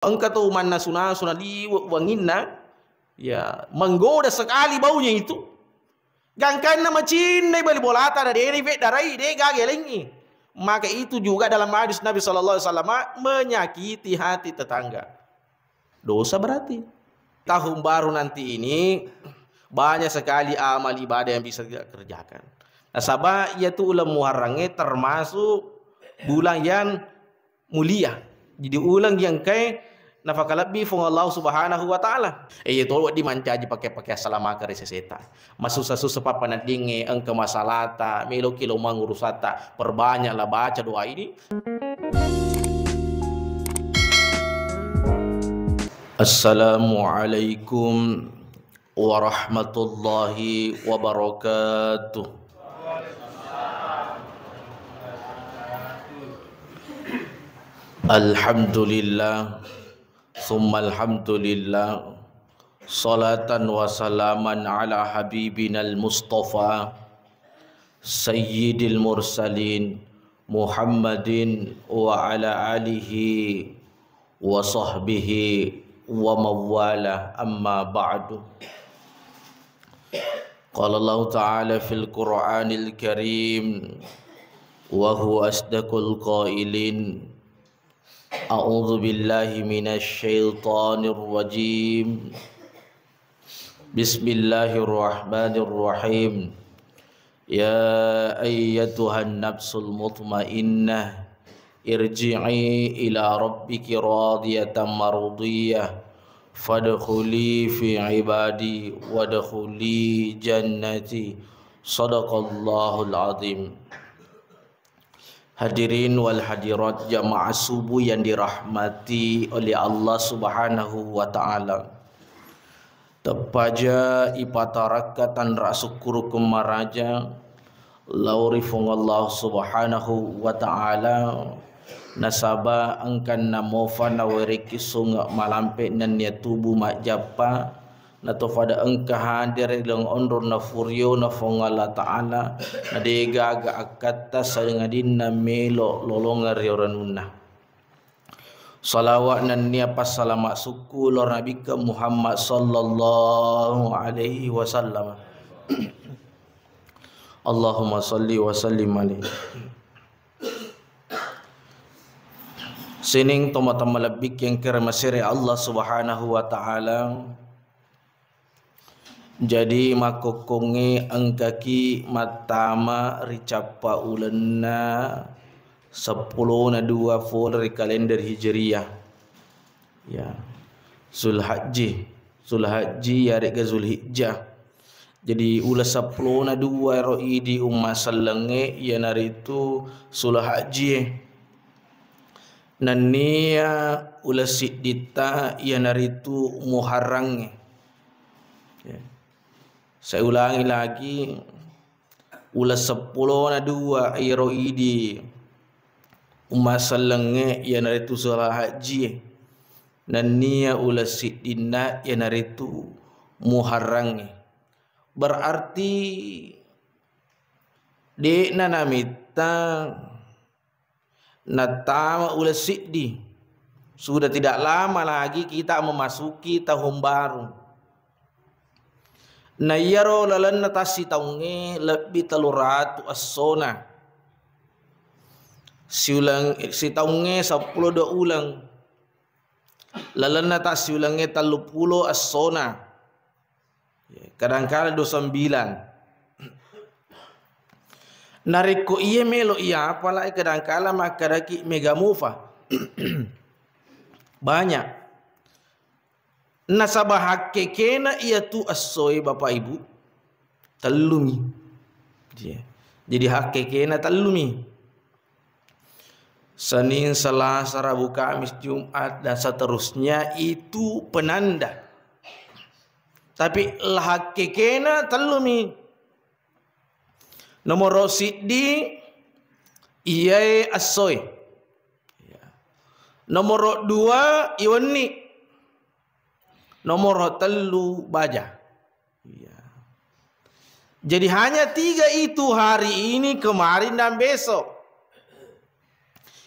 Engkau tu mana sunah di wanginna, ya menggoda sekali baunya itu. Gangkan nama Cina beli bolata dari ini darai dia gagelengi. Maka itu juga dalam hadis Nabi SAW menyakiti hati tetangga. Dosa berarti. Tahun baru nanti ini banyak sekali amal ibadah yang bisa kita kerjakan. Nah, sabah yaitu ulang Muharramnya termasuk bulan yang mulia. Jadi ulang yang kayak nafakalabi fung Allah Subhanahu wa taala. Tolong dimancaji pakai salamaka reseseta. Masusah-susah papa nadinge engke masalata, melo kilo mangurusata. Perbanyaklah baca doa ini. Assalamualaikum warahmatullahi wabarakatuh. Alhamdulillah, summa alhamdulillah, salatan wa salaman ala habibinal mustafa sayyidil mursalin Muhammadin wa ala alihi wa sahbihi wa mawala, amma ba'du. Qala Allah ta'ala fil Qur'anil Karim wa huwa asdaqul qailin. A'udzu billahi minasy syaithanir rajim. Bismillahirrahmanirrahim. Ya ayyatuhan nafsul mutmainnah, irji'i ila rabbiki radiyatan mardiyah, fadkhuli fi ibadi wadkhuli jannati. Shadaqallahul azim. Hadirin wal hadirat jamaah subuh yang dirahmati oleh Allah Subhanahu wa taala. Tepaja ipatarakatan rasukuru kemaraja laurifung Allah Subhanahu wa taala nasaba angkan namofa naweriki sunga malampe nan ya tubuh majapa natofada engka hadir lang ondur na furyo na fongala taala na dega aga akata sayangadin na melo lolongar yoranuna. Salawat nan niya pasalamat suku lor Nabi ke Muhammad sallallahu alaihi wasallam. Allahumma salli wa sallim alaihi. Sining toma-toma lebih yang kermasiri Allah Subhanahu wa taala. Jadi makokonge angkaki matama ricapa ulenna 10 na 2 full dari kalender Hijriyah. Ya. Zulhaji ya rega Zulhijjah. Jadi ulah 10 na 2 roi di umma sallange ya naritu Zulhaji. Nania ulah sidita ya naritu Muharram. Ya. Saya ulangi lagi, ulah 10 na 2 iroidi umasallange ya naritu salah haji dan niya ulah sidina ya naritu Muharram. Berarti de nanamita natama ulah siddi. Sudah tidak lama lagi kita memasuki tahun baru. Nayaro lalan natasi taunge lebih teluratu asona. Si taunge 10 do ulang. Lalan natasi ulange 30 asona. Kadang-kadang 29. Nariko iya melo iya apalagi kadang-kadang makaraki megamufa. Banyak. Nasabah hakekena ia tu asoy bapak ibu telumi. Jadi hakekena telumi. Senin, Selasa, Rabu, Kamis, Jumat dan seterusnya itu penanda. Tapi hakekena telumi. Nomor siddi ia asoy. Nomor 2 iwani. Nomor telu baja. Ya. Jadi hanya 3 itu hari ini, kemarin dan besok.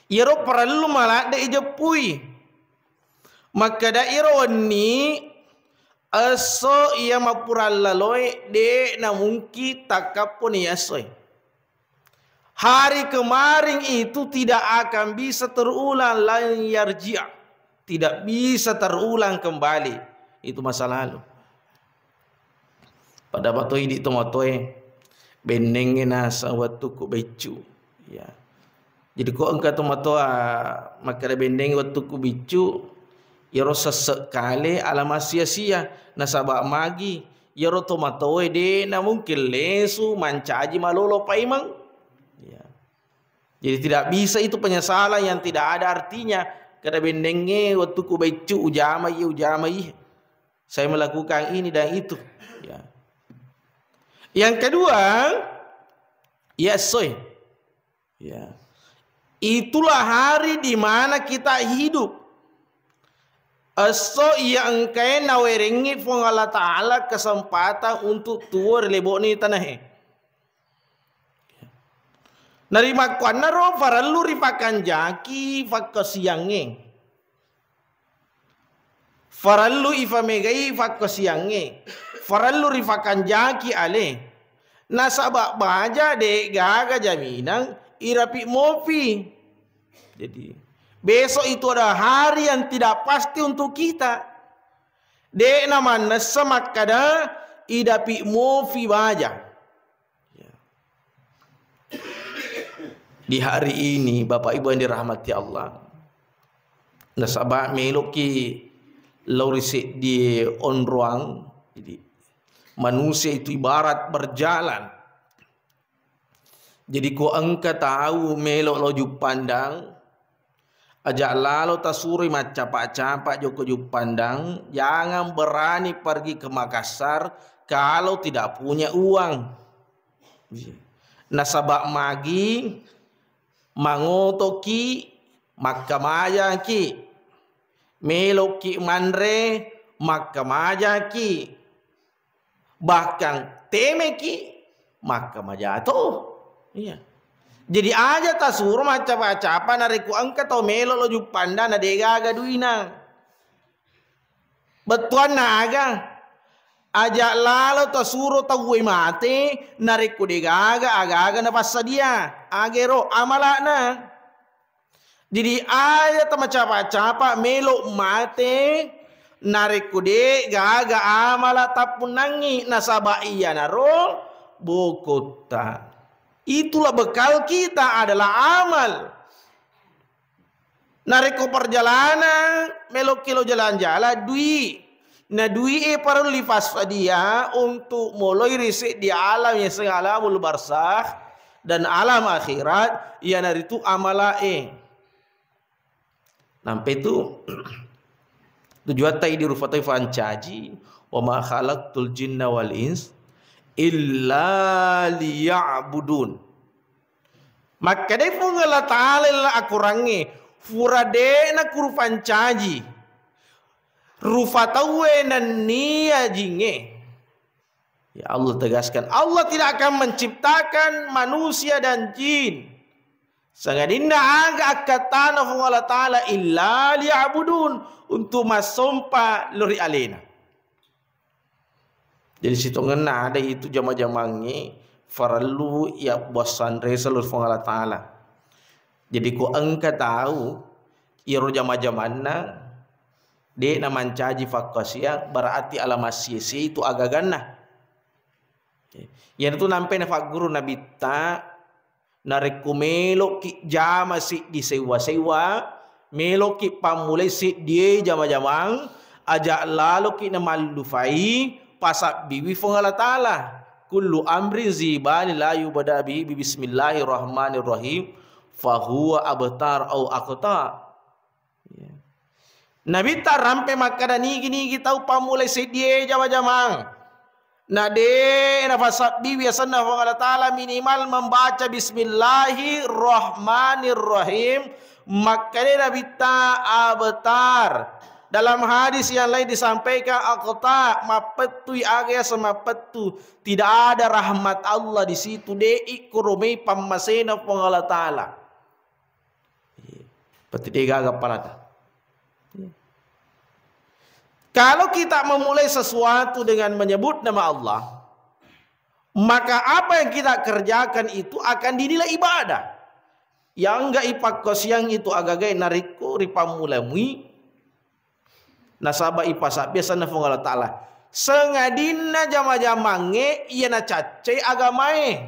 Iro perlu malah de ijepui. Maka daerah ni aso ia mapural laloi de na mungkin takapun ia soy. Hari kemarin itu tidak akan bisa terulang lain yarji'. Tidak bisa terulang kembali. Itu masa lalu. Pada waktu ini tomatoi benengin nasa waktu ku becu. Ya. Jadi ko engkau tomatoa maka bendeng waktu ku becu. Yaro sesekali alama sia-sia nasabak magi. Yaro tomatoi de na mungkin lesu mancaji malolo paimang. Jadi tidak bisa itu penyesalan yang tidak ada artinya. Kada bendenge waktu ku becu ujamai. Saya melakukan ini dan itu. Ya. Yang kedua, ya soy. Ya. Itulah hari di mana kita hidup. So yang engkai nawerengi fong Allah Ta'ala kesempatan untuk tuar lebok ni tanah. Narima kuana ro farallu rifakan jaki fakko siange. Farallu ifamegai fakko siange. Farallu rifakan jaki ale. Nasabak baja de gaga jaminan irapi mopi. Jadi besok itu ada hari yang tidak pasti untuk kita. De namanya semak kada idapi mopi baja. Di hari ini Bapak Ibu yang dirahmati Allah, nasabak meloki laurisik di on ruang. Jadi manusia itu ibarat berjalan. Jadi ko engka tahu melok lojuk pandang, ajak lalu tasuri macapa-capa joko juk pandang, jangan berani pergi ke Makassar kalau tidak punya uang. Nasabak magi mangotoki maka maya ki meloki manre maka maya ki bahkan temeki maka majato. Iya. Jadi aja tasur macam-macam nariku angkat atau melo lo jupanda na dega duina betuan naga ajak lalu tasuro tahu mate nariku dega aga na pasadia agero amalakna. Jadi ayat macam-macam melo mate nariku dega amala tapunangi nasaba iya naro bokota. Itulah bekal kita adalah amal. Nariku perjalanan melo kilo jalan-jalan dui. Nah dui perlu lipas dia untuk mulai risik di alam yang sengalamul barzakh dan alam akhirat yang dari itu amalae. Nampai itu tujuan tai di rufatai fancaji wa ma khalaqtul jinna wal ins illa liya'budun. Maka dai Allah Ta'ala akurangi furade na kurufan caji rufatawe nan niya jinge. Ya Allah tegaskan, Allah tidak akan menciptakan manusia dan jin sangadinna aga akatana fu Allah Ta'ala illa liya'budun untuk masompa luri alena. Jadi situ ngena ada itu jama-jamangi farallu ya bosan resalur fu Allah Ta'ala. Jadi ku engka tahu iro jama-jamanna de na mancaji fakkasia berarti alamasisi itu agaganna. Yang itu nampai na guru nabi ta nareku melok ki jama si di sewa-sewa melok ki pamulai si dia jama-jamang ajak lalu ki na malufai pasak bibi fong Allah Ta'ala kullu amrin zibani la yubada bi bismillahirrahmanirrahim fahuwa abtar au aqta. Nabi tak rampe makada nigi tahu pamulai sedie jama-jamang. Nade nafasat bi biasanya Allah Ta'ala minimal membaca bismillahirrahmanirrahim. Makanya Nabi tak abtar. Dalam hadis yang lain disampaikan aqta mapetui agya sama petu tidak ada rahmat Allah di situ dei kurumei pamasena Allah Ta'ala. Peti dega parada. Kalau kita memulai sesuatu dengan menyebut nama Allah, maka apa yang kita kerjakan itu akan dinilai ibadah. Yang enggak ipakos yang itu agagai nariko ripamulamui nasaba ipasak biasa na Allah Ta'ala. Sengadina jama-jamange iya na cace agamae.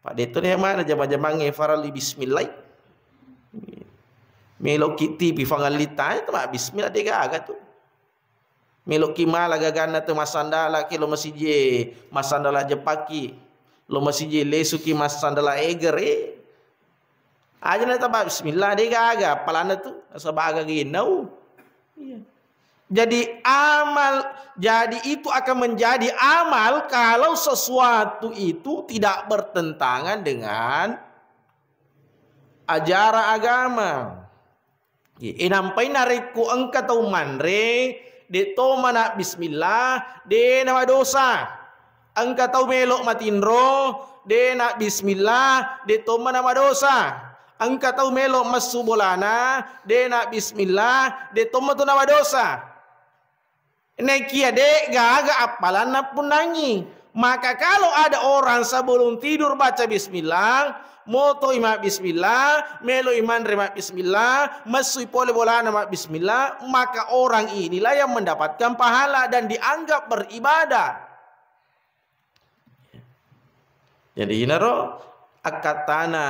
Pak Deto ni mana jama-jamange farali bismillah. Melok kiti pi fangalita itu mak bismillah dega aga tu. Melok kimala gagana tu masandala ki lo masije masandala jepaki. Lo masije lesuki masandala eger aja na tabak bismillah dega aga palana tu sabaga ginau. Iya. Jadi itu akan menjadi amal kalau sesuatu itu tidak bertentangan dengan ajaran agama. Inampai nariku engka tau manre de to mana bismillah de nama dosa. Engka tau melok matinro de nak bismillah de to mana nama dosa. Engka tau melok masubolana de nak bismillah de to mana nama dosa. Nekia dek gaga apalan pun nangi. Maka kalau ada orang sebelum tidur baca bismillah, moto imak bismillah, melo iman remak bismillah, masui pole bola nama bismillah, maka orang inilah yang mendapatkan pahala dan dianggap beribadah. Jadi inaro akatana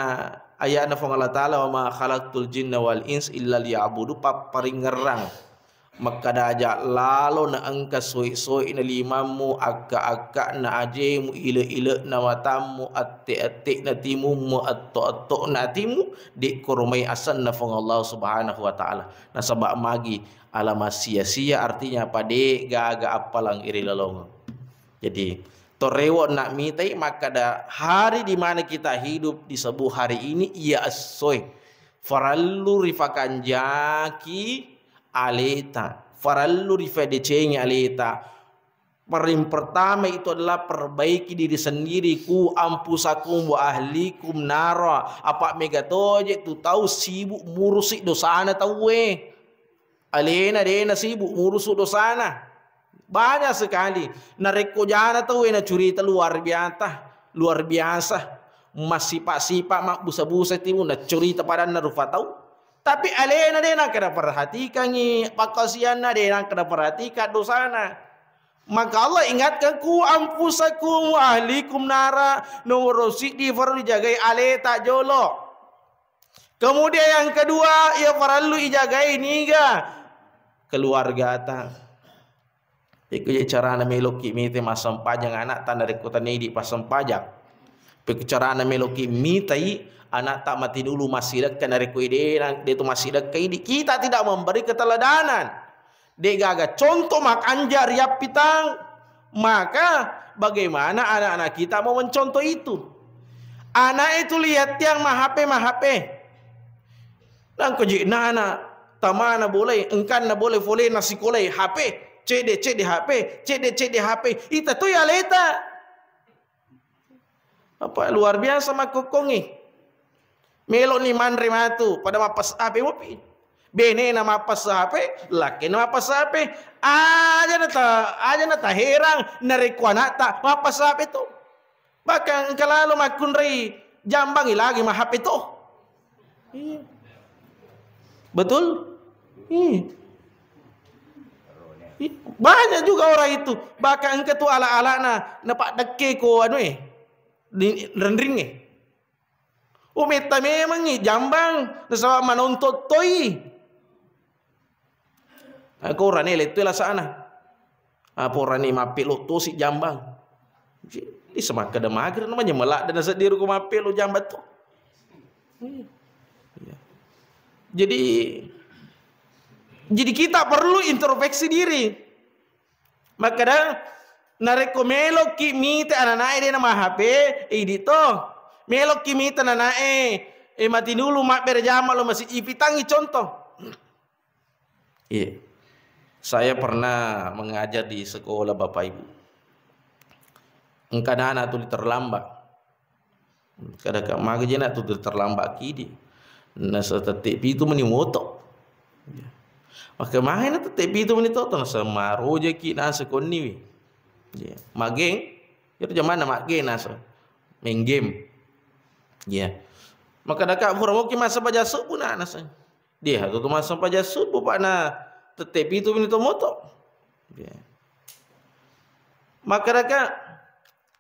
ayat nafang Allah Ta'ala wa ma khalaqtul jinna wal ins illa liya'budu paparing ngerang. Maka dajak lalu na angka soi-soi na limamu akka-akka na ajemu ile-ile na matamu atik-atik na timumu atok-atok na timu di korumai asan na fong Allah Subhanahu wa Ta'ala. Na sabak magi alama sia-sia artinya pade gaga apalang iri lalong. Jadi torewo nak mitai maka da hari di mana kita hidup di sebuah hari ini ia asoi farallu rifakan jaki aleta farallu rifadecenya aleta. Paling pertama itu adalah perbaiki diri sendiri ku ampusakum wa ahlikum nara. Apa megatoje tu tahu sibuk murusi dosana tahu alena dena sibuk murusu dosana banyak sekali. Nareko jana tahu na curita luar biasa masih sipak mak busa-busa timu na curita pada narufa tahu. Tapi alena dena kena perhatikan ni pakasianna dena kena perhatikan dosana. Maka Allah ingatkan ku ampusakum wa ahlikum nara nomor di farlu dijagai aleta jolo. Kemudian yang kedua ya farlu dijagai niga keluarga ta. Iku cara na meloki mite masam pajang anak tan dari kota ni di pasam pajak. Iku cara na meloki mitai anak tak mati dulu masih dekat dari kuide dia tu masih dekat ini kita tidak memberi keteladanan. Dia gaga contoh mak anjar ya pitang. Maka bagaimana anak-anak kita mau mencontoh itu? Anak itu lihat yang mahape. Dan keji nana tamana boleh engkan na boleh nasi kolai HP CD HP itu tu ya leta. Apa luar biasa mak kokongi. Melok ni manre matu pada mapas ape mopi. Bene na mapas ape, laki na mapas ape. Aja na ta herang nareko anak ta mapas ape tu. Bahkan kalau makunri jambangi lagi mah HP tu. Betul? Banyak juga orang itu. Bahkan engke tu ala-ala na pak deke ko anu rendring meta memang ni jambang nasaba manontot toy. Aku rani letu lah sana. Apa rani mapelo to si jambang. Di semak kada mager namanya melak dan sediru ku mapelo jambat tu. Jadi kita perlu introspeksi diri. Maka dah narekomelo ki mite anak dia nama HP edito. Melok kimita na mati dulu mak berjama lo masih ipitangi contoh. Iya. Saya pernah mengajar di sekolah Bapak Ibu. Engkau anak tu terlambat. Kadang-kadang magajena tu terlambat kidi. Nasa tetik itu meni moto. Maka main tu tepi tu menito tu sama roja ki nasa koni. Ya, mageng. Itu zaman nama game nasa. Main game. Ya. Maka dekat pura ki masa pajasuk pun nasa. Dia tu masa pajasuk bupak na tepi tu menito moto. Ya. Maka dekat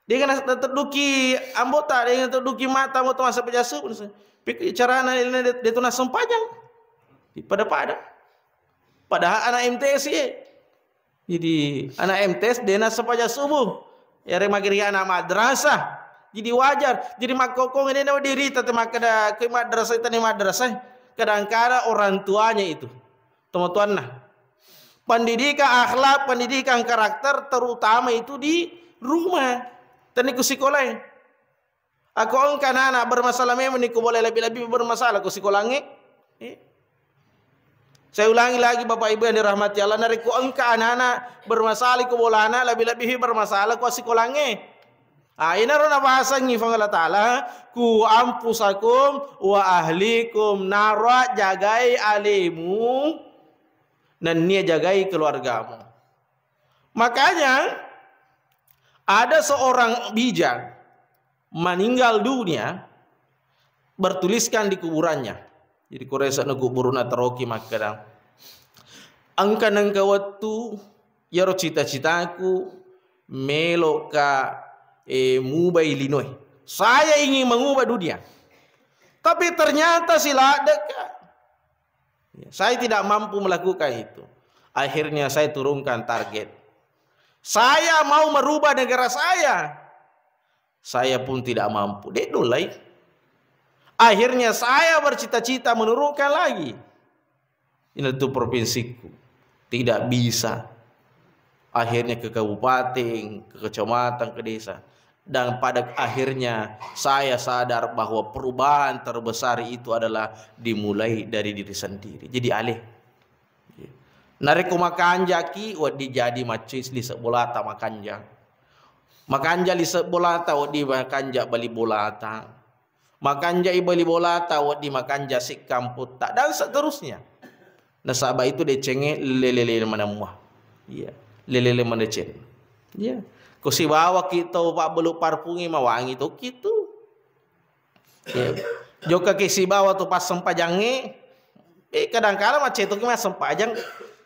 dia kena terduki anggota, dia kena terduki mata moto masa pajasuk pun. Pikir cara dia tu nasa panjang. Pada. Padahal anak MTS ya. Jadi anak MTS dia nak sepaja subuh. Ya remagiri anak madrasah. Jadi wajar. Jadi makokong ini nama diri tapi makada ke madrasah itu madrasah. Kadang-kadang orang tuanya itu. Teman-teman nah. Pendidikan akhlak, pendidikan karakter terutama itu di rumah. Tani ku sekolah. Aku engkan anak bermasalah memang ni ku boleh lebih-lebih bermasalah ku sekolahnya. Saya ulangi lagi Bapak Ibu yang dirahmati Allah, nariku engka anak-anak bermasalah ku bola anak lebih-lebih bermasalah ku sekolahnya. Ini rona bahasa ngifang Allah Ta'ala, ku ampusakum wa ahlikum nara jagai alimu dan nia jagai keluargamu. Makanya ada seorang bijak meninggal dunia bertuliskan di kuburannya. Jadi koresa na kuburuna taroki makadang. Angka nang kawatu yaro cita-citaku melo ka mubah Illinois. Saya ingin mengubah dunia. Tapi ternyata sila dekat. Saya tidak mampu melakukan itu. Akhirnya saya turunkan target. Saya mau merubah negara saya. Saya pun tidak mampu. Dek dulai. Akhirnya saya bercita-cita menurunkan lagi. Ini itu provinsiku. Tidak bisa. Akhirnya ke kabupaten, ke kecamatan, ke desa. Dan pada akhirnya saya sadar bahwa perubahan terbesar itu adalah dimulai dari diri sendiri. Jadi alih. Narik makan jaki, wadi jadi macis li sebolata makanja. Makanja li sebolata, wadi makanja bali bolata. Makan jai beli bola tahu di makan jasik kamput tak dan seterusnya. Nasabah itu dia cengeng lele mana muah. Iya, lele mana ceng. Iya. Kau si bawa kita pak beluk parfungi mau wangi tu gitu. Iya. Joka ke si bawa tu pas sempajangnya. Kadang-kadang macam itu mas sempajang.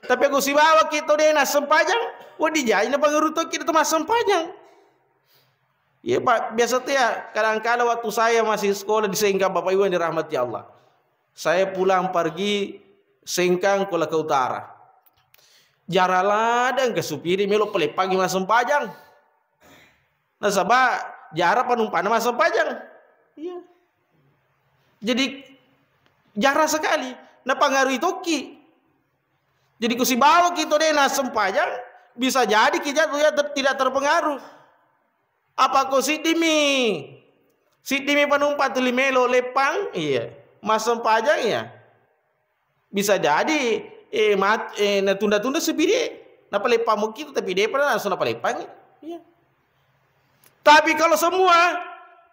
Tapi aku si bawa kita dia nas sempajang. Wah dijai na pangeruto kita tu mas sempajang. Ya Pak, biasa tuh ya, kadang-kadang waktu saya masih sekolah di Sengkang, Bapak Ibu yang dirahmati Allah. Saya pulang pergi Sengkang ke utara. Jaralah dan ke supiri melo pelepagi masam pajang. Nah sabah jarak penumpang masam pajang. Iya. Jadi jarang sekali. Nah pengaruh itu ki. Jadi kusi bawa kita deh nasem pajang bisa jadi kita tidak terpengaruh. Apa kau sidimi penumpang tu limelo lepang, iya, masam pajang ya, bisa jadi, na tunda-tunda sebiri, napa lepang mungkin tapi dia pernah langsung napa lepang, iya. Tapi kalau semua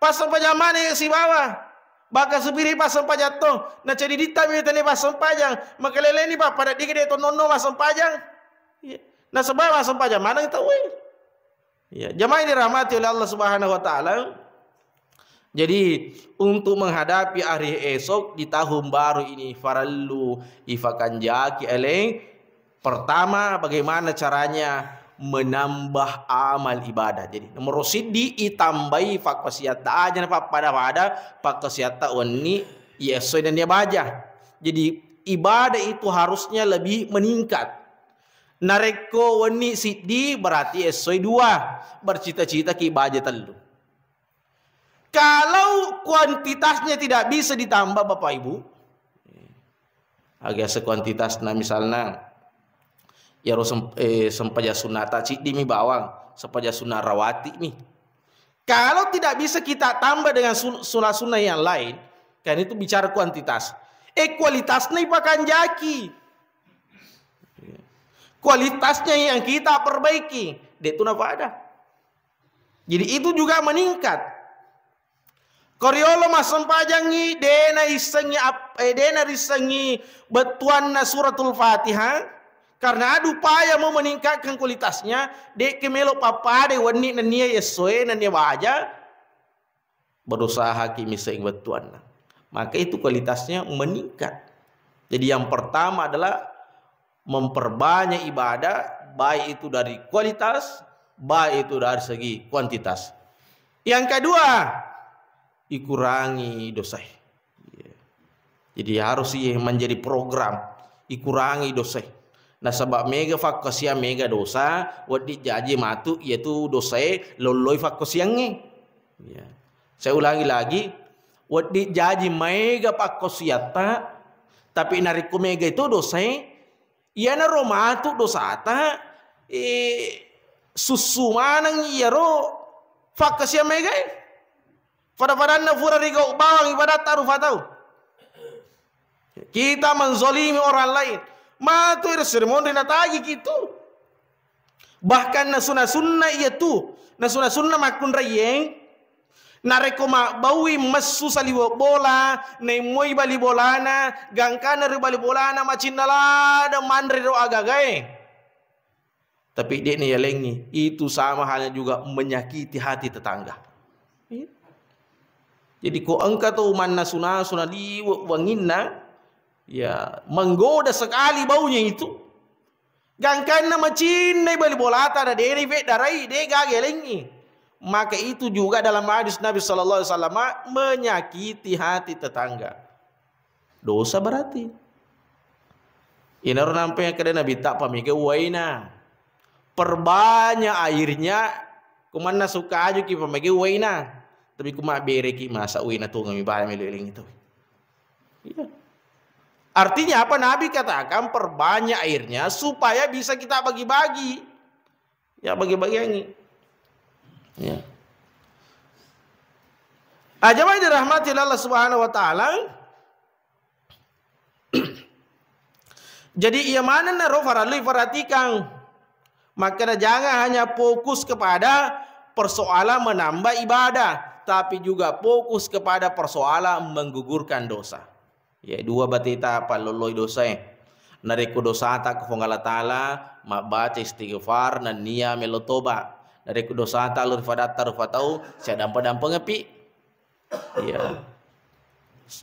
pasang pajang mana si bawah, bakal sebiri pasang pajang tu, na jadi ditam itu ni pasang pajang, maka lele ni pak pada dia tu nono masam pajang, iya, na sebab masam pajang mana kita weh. Ya, jamaah ini dirahmati oleh Allah Subhanahu wa taala. Jadi untuk menghadapi hari esok di tahun baru ini farallu ifakan jaki eleng. Pertama bagaimana caranya menambah amal ibadah. Jadi nomor sidi itambai fakosiata aja pada fakosiata wani yeso dan dia baca. Jadi ibadah itu harusnya lebih meningkat. Nareko wani sidi berarti esoi dua bercita-cita ki baja telu. Kalau kuantitasnya tidak bisa ditambah Bapak Ibu, agak sekuantitas nah misalnya ya sempaja sunata cik di mi bawang, sempaja sunat rawati mi. Kalau tidak bisa kita tambah dengan sunah-sunah yang lain, kan itu bicara kuantitas. Kualitasnya ipakan jaki. Kualitasnya yang kita perbaiki, itu napa ada. Jadi itu juga meningkat. Koreolo masam pajangi dena isengi dena risengi betuan suratul Fatihah karena ada upaya mau meningkatkan kualitasnya dek kemelo papade wani nania yesoe nania baja berusaha kimi sing betuan, maka itu kualitasnya meningkat. Jadi yang pertama adalah memperbanyak ibadah, baik itu dari kualitas, baik itu dari segi kuantitas. Yang kedua, dikurangi dosa. Jadi harus menjadi program dikurangi dosa. Nah sebab mega fakosia mega dosa, wadi jaji matu yaitu dosa loloi fakosiannya. Ya. Saya ulangi lagi, wadi jaji mega fakosiata, tapi nariku mega itu dosa. Iya na romatu dosa ta, susu manang iya ro fakosia mega. Pada na fura rigo bawang ibadat taruh fatau. Kita menzolimi orang lain. Matu sermon rina tagi gitu. Bahkan na sunnah iya tu. Na sunnah makun rayeng. Nareko mak bawi masu sali bola, nei moi bali bolana, gangkana ri bali bolana macin nalada mandri ro agagae. Tapi dia ni yalengi, itu sama halnya juga menyakiti hati tetangga. Jadi ko engka tu manna sunah di wanginna, ya menggoda sekali baunya itu. Gangkana macin nei bali bolata da deri ve darai de gagelengi. Maka itu juga dalam hadis Nabi sallallahu alaihi wasallam menyakiti hati tetangga. Dosa berarti. Ina nampai kada Nabi tak pamike waina. Perbanyak airnya kumana suka aja ki pamike waina. Tapi kuma bere ki masa waina tu ngami bare meleling itu. Iya. Artinya apa Nabi katakan perbanyak airnya supaya bisa kita bagi-bagi. Ya bagi-bagi yang ini. Ya. Ajamai dirahmati Allah Subhanahu wa taala. Jadi ia mana na ro farali faratikan. Maka jangan hanya fokus kepada persoalan menambah ibadah, tapi juga fokus kepada persoalan menggugurkan dosa. Ya dua batita paloloi dosa. Nariku dosa tak ke Allah taala, mak baca istighfar dan nia melotoba. Dari dosa tak lur fadatar fatau saya dampa ngepi. Ya.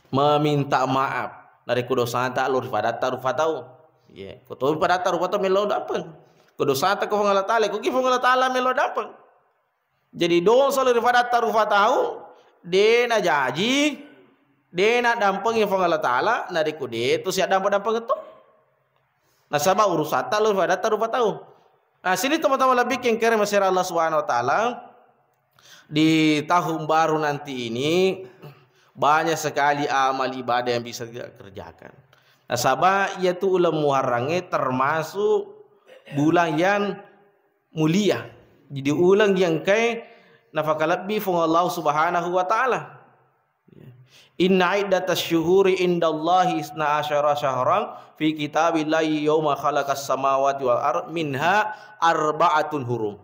Meminta maaf dari dosa tak lur fadatar fatau. Ya, ko to fadatar fatau melo dapen. Ko dosa tak ko ngala taala, ko ki ngala taala melo dapen. Jadi dosa lur fadatar fatau de na jaji de na dampeng ngala taala na de ko de to sia dampa ngeto. Nah sama urusan tak lur fadatar fatau. Nah sini teman-teman lebih kengkere masyarakat Allah Subhanahu wa taala di tahun baru nanti ini banyak sekali amal ibadah yang bisa kita kerjakan. Nah sabah yaitu ulam Muharramnya termasuk bulan yang mulia. Jadi ulang yang kai nafakalabbi fung Allah Subhanahu wa taala. Inna iddatas syuhuri indallahi isna asyara syahran fi kitabillahi yawma khalaqas samawati wal ard minha arba'atun hurum.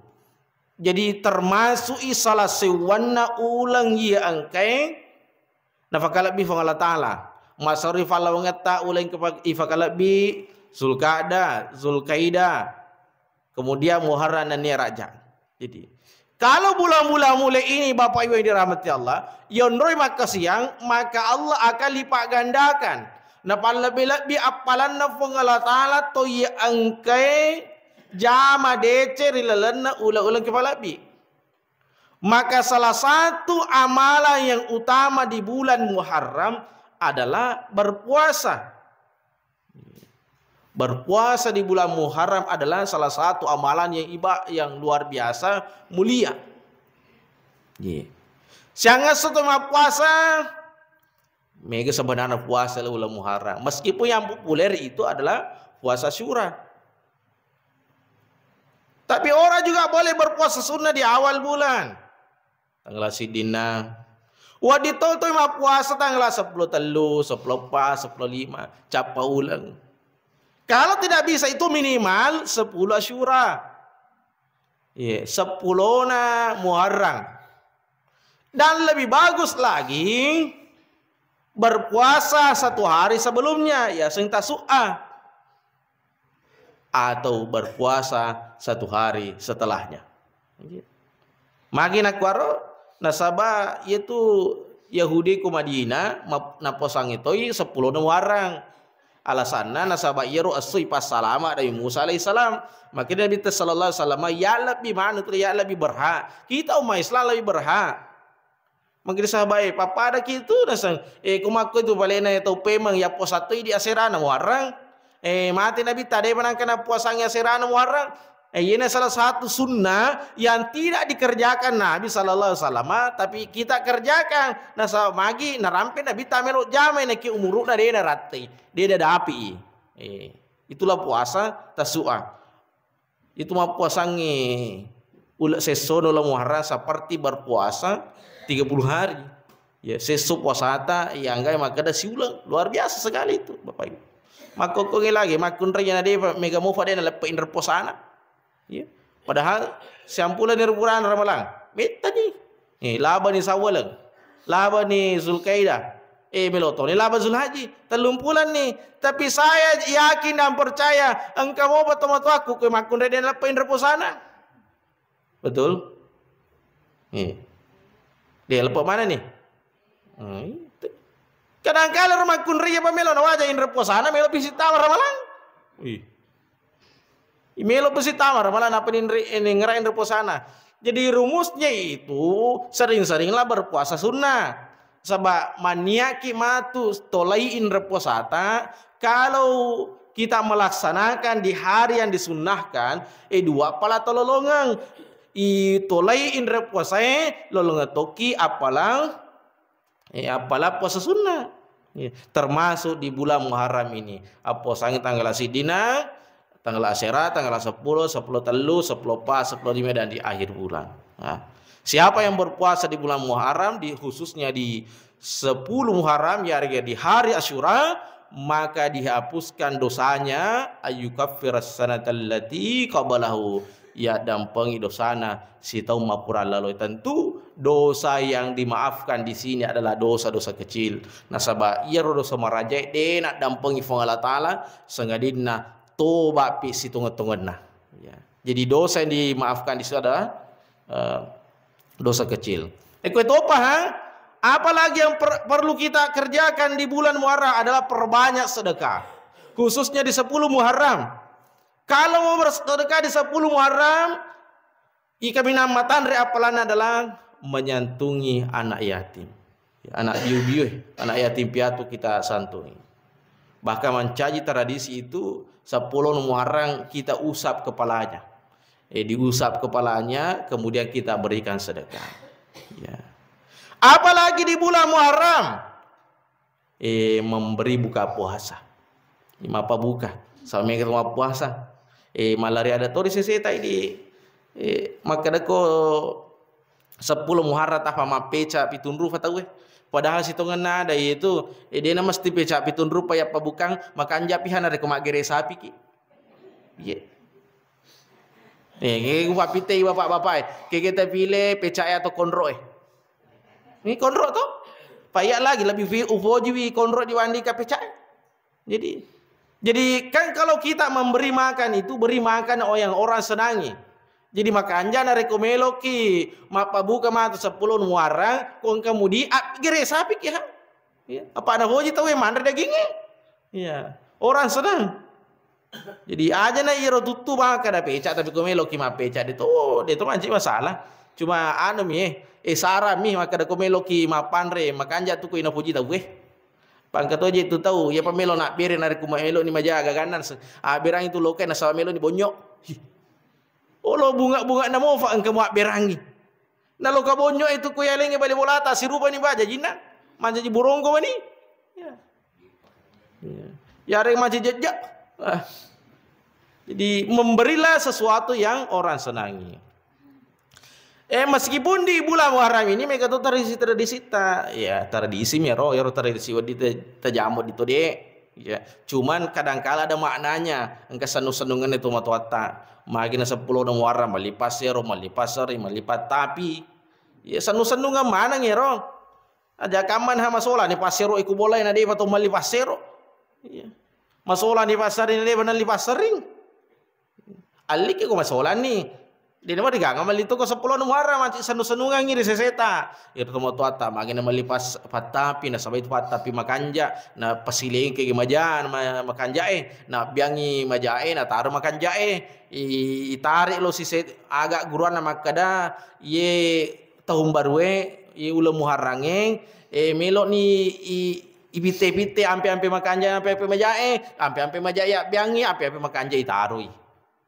Jadi termasuk salah sewana ulang ya angkai nafakalabi fang Allah taala. Masari falau ngata ulang kepak ifakalabi Zulqa'dah. Kemudian Muharram dan Raja. Jadi kalau bulan-bulan mulai ini Bapak Ibu yang dirahmati Allah, yonroi maka siang, maka Allah akan lipat gandakan. Nah, lebih-lebih apalan na Allah Ta'ala to ya angkai jama dece rilalana ulang-ulang kepalabi. Maka salah satu amalan yang utama di bulan Muharram adalah berpuasa. Berpuasa di bulan Muharram adalah salah satu amalan yang luar biasa mulia. Sangat setelah puasa, mega sebenarnya puasa di bulan Muharram. Meskipun yang populer itu adalah puasa Syura. Tapi orang juga boleh berpuasa sunnah di awal bulan. Tanggal sidina. Wadi tol tu mah puasa tanggal 10 telu, 10 pas, 10 5, capa ulang. Kalau tidak bisa itu minimal 10 Asyura. Ya, 10 na Muharram. Dan lebih bagus lagi berpuasa 1 hari sebelumnya, ya sing tasu'a, atau berpuasa 1 hari setelahnya. Makin akwaro nasaba itu Yahudi ku Madinah na posang itu 10 Muharram. Alasanna nasaba iru asui pas salama dari Musa alaihissalam. Maka Nabi sallallahu alaihi wasallam ya lebih mana tu ya lebih berhak. Kita umat Islam lebih berhak. Maka sahabat papa ada gitu nasang kumaku itu balena itu pemang ya posatu di asirana Muharram. Mati Nabi tadi menangkan puasanya asirana Muharram. Ini salah satu sunnah yang tidak dikerjakan Nabi sallallahu alaihi wasallam, tapi kita kerjakan. Nah, magi narampe Nabi tamelo jamai neki umuruna dia narati. Dia ada api. Itulah puasa tasu'a. Itu mah puasangi ulah sesono la Muharram seperti berpuasa 30 hari. Ya, sesu puasa ta yang enggak maka ada siulang. Luar biasa sekali itu, Bapak Ibu. Maka kok lagi makun raya dia mega mufa dia lepe indra posana. Ya. Padahal sampulan ni bulan Ramadan. Beta ni. Laba ni Sawalang. Laba ni Zulkaidah. Meloto ni laba Zulhaji. 30 bulan ni. Tapi saya yakin dan percaya engkau mau bertemu aku ke makun reden lepain reposana. Betul? Dia lepas mana nih? Kadang-kadang makun reden pamelo na wajah in reposana melo pisi tawar Ramadan. Imelo pasti tamar malah apa ini ngerain reposana. Jadi rumusnya itu sering-seringlah berpuasa sunnah. Sebab maniaki matu tolaiin reposata. Kalau kita melaksanakan di hari yang disunnahkan, dua pala tololongang. Tolaiin reposai lolongan toki apalang puasa sunnah. Termasuk di bulan Muharram ini. Aposang tanggal sidina. Tanggal Asyura, tanggal 10, 10 telu, 10 pas, 10 lima dan di akhir bulan. Nah, siapa yang berpuasa di bulan Muharram, khususnya di 10 Muharram, ya di hari Asyura, maka dihapuskan dosanya ayyukaffiras sanatal lati qablahu, ya dampengi dosana si tahu mapura lalu. Tentu dosa yang dimaafkan di sini adalah dosa-dosa kecil. Nasaba ia dosa marajai de nak dampengi fong Allah taala sengadina toba pi situngan-tungan nah. Ya. Jadi dosa yang dimaafkan di situ adalah dosa kecil. Itu apa ha? Apalagi yang perlu kita kerjakan di bulan Muharram adalah perbanyak sedekah. Khususnya di 10 Muharram. Kalau mau bersedekah di 10 Muharram, kami namatan apalan adalah menyantungi anak yatim. Anak biu-biu, anak yatim piatu kita santuni. Bahkan mencaji tradisi itu 10 Muharram kita usap kepalanya. Diusap kepalanya, kemudian kita berikan sedekah. Ya. Apalagi di bulan Muharram, memberi buka puasa. Apa buka? Sama kita mau puasa. Malaria ada tori seseta ini. Maka deko 10 Muharram tapa mapeca pitunru fatau Padahal si tongan nada itu dia nama mesti pecah pitun rupa ya pabukang maka anjapihan ada kemak gere sapi ki. Iya. Gua pite bapak-bapak. Kita pilih pecah atau konro Ini konro tuh. Payah lagi lebih ufoji konro diwandi ka pecah. Jadi kan kalau kita memberi makan itu beri makan yang orang senangi. Jadi makanya na rekomelo ki mapa buka mata 10 Muharram kong kemudi gere sapi ki ha. Ya, apa ana hoji tahu mandar dagingnya. Ya, orang senang. Jadi aja na iro tutu maka ada pecah tapi komelo ki ma pecah dia tu manci masalah. Cuma anu mi sara mi maka ada komelo ki ma panre makanya tu ko ina puji tahu Pangkat aja itu tahu ya pamelo nak birin na rekomelo ni majaga ganan. Berang itu lokai na sawa melo ni bonyok. Olo bunga-bunga na mo fa ang kamuak berangi. Nalo kabonyo itu kuyalengi bali bolata sirupa ni baja jina. Manja ji burung ko mani. Ya. Ya reng maji jejak. Jadi memberilah sesuatu yang orang senangi. Meskipun di bulan Muharram ini mereka tuh tradisi ya tradisi mero ya tradisi wadi tajamut itu deh. Ya, cuman kadang-kala ada maknanya. Engka senu-senungan itu matuata. Magina 10 Muharram malipas tapi ya senu-senungan mana ngero. Aja kaman ha masola ni pasero iku boleh na de pato mali pasero. Iya. Masola ni pasar ni de banan li pasaring. Ali ke ko masola ni. Di nama digang mali to ko 10 Muharram anci sanu-sanungan ngiri seseta. Itu mo tuata magina mali pas patapi na sabay patapi makanja na pasiling ke gimajan makanja na biangi majae na taruh makanja itarik lo si agak guruan na makada ye tahun baru ye ulah muharrange melok ni ibite-bite ampe-ampe makanja ampe-ampe majae ya biangi ampe-ampe makanja itarui.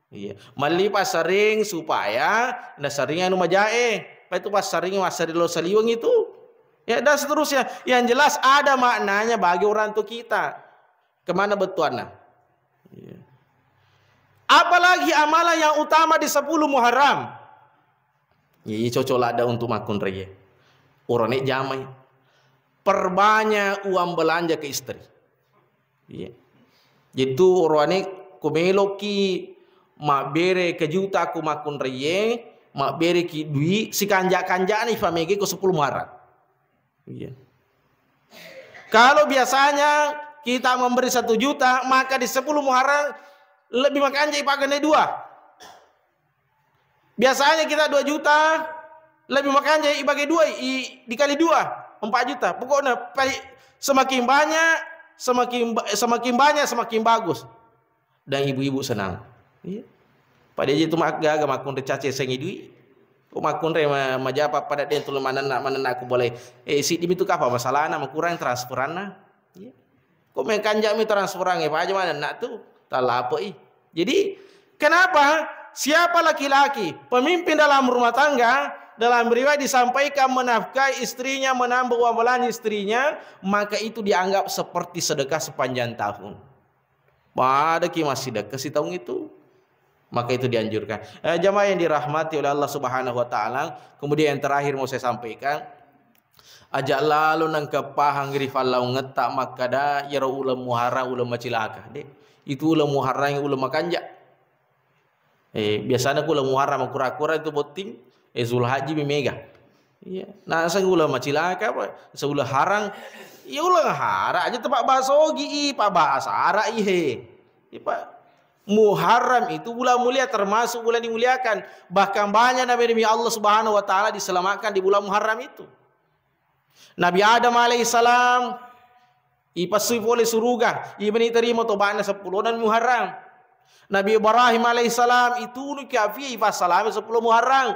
Iya, mali pas sering supaya na sering anu majae. Apa itu pas sering masari lo saliwang itu. Ya dan seterusnya. Yang jelas ada maknanya bagi orang tua kita. Kemana betuannya? Iya. Apalagi amalan yang utama di 10 Muharram. Ini cocok ada untuk makun raya. Orang ini jamai. Perbanyak uang belanja ke istri. Iya. Jadi orang ini kumeloki mak bere kejuta ku makun reye, mak bere ki dui si kanja-kanja ni famege ko 10 Muharram. Iya. Kalau biasanya kita memberi 1 juta, maka di 10 Muharram lebih makanja ipagane 2. Biasanya kita 2 juta, lebih makanja ibagi 2 dikali 2, 4 juta. Pokoknya semakin banyak, semakin bagus. Dan ibu-ibu senang. Iya. Pada itu magaga makun recace sengi dui. Ko makun re majapa pada den tulu manana aku boleh si dimi tu apa masalahna kurang transferanna. Iya. Ko mekanja mi transferan pa aja mana nak tu. Tala apa Jadi kenapa siapa laki-laki pemimpin dalam rumah tangga dalam riwayat disampaikan menafkahi istrinya, menambah uang belanja istrinya, maka itu dianggap seperti sedekah sepanjang tahun. Pada ki masih sedekah si tahun itu. Maka itu dianjurkan. Jamaah yang dirahmati oleh Allah Subhanahu wa taala, kemudian yang terakhir mau saya sampaikan, ajak lalu nang kepahang rifalau ngetak makada yara ulam Muharram ulam macilaka. Itu ulam Muharram ulam makanja. Biasanya ulam Muharram kura-kura itu boting Zulhaji mega. Iya. Nah, sang ulam macilaka apa? Seulah harang ya ulang hara aja tempat basogi pak bahasa hara ihe. Pak Muharram itu bulan mulia, termasuk bulan dimuliakan. Bahkan banyak Nabi Allah Subhanahu wa taala diselamatkan di bulan Muharram itu. Nabi Adam alaihissalam ipasui oleh surga, ibni terima tobatnya 10 dan Muharram. Nabi Ibrahim alaihissalam itu nukafi ipasalam 10 Muharram.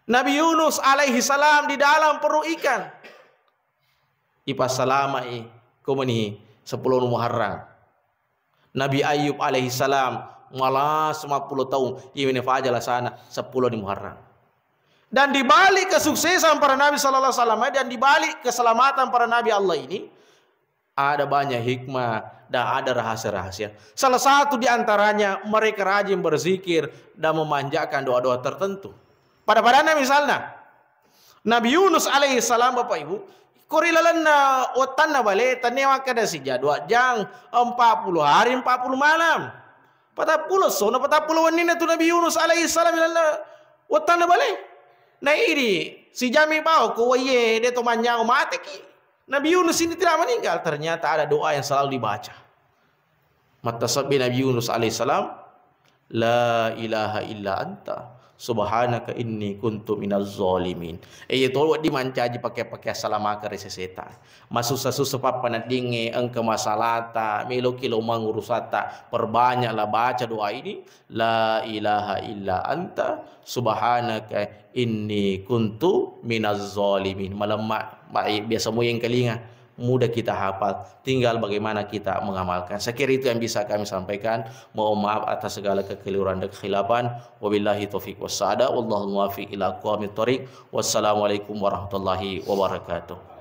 Nabi Yunus alaihissalam di dalam perut ikan ipasalama komuni 10 Muharram. Nabi Ayub alaihissalam malah 50 tahun ini fajalah sana 10 di Muharram. Dan di balik kesuksesan para nabi sallallahu alaihi wasallam dan di balik keselamatan para nabi Allah ini ada banyak hikmah dan ada rahasia-rahasia. Salah satu di antaranya mereka rajin berzikir dan memanjatkan doa-doa tertentu. Pada misalnya Nabi Yunus alaihissalam Bapak Ibu korilalanna otanna bale tanewa kada si jadwa jang 40 hari 40 malam. 40 sona 40 wanina tu Nabi Yunus alaihi salam ilalla otanna bale. Nah ini si jami bau ko waye de to manjang mate ki. Nabi Yunus ini tidak meninggal, ternyata ada doa yang selalu dibaca. Mata sabbi Nabi Yunus alaihi salam la ilaha illa anta subhanaka inni kuntu minaz zalimin. Itu dimancaji pakai salamaka reseseta. Masuk susah papa nadinge engke masalata melo kilo mangurusata. Perbanyaklah baca doa ini la ilaha illa anta subhanaka inni kuntu minaz zalimin. Malam baik biasa moyeng kelinga mudah kita hafal, tinggal bagaimana kita mengamalkan. Saya kira itu yang bisa kami sampaikan. Mohon maaf atas segala kekeliruan dan kekhilafan. Wabillahi taufiq wassaada. Wallahu muwaffiq ila aqwamit thoriq. Wassalamualaikum warahmatullahi wabarakatuh.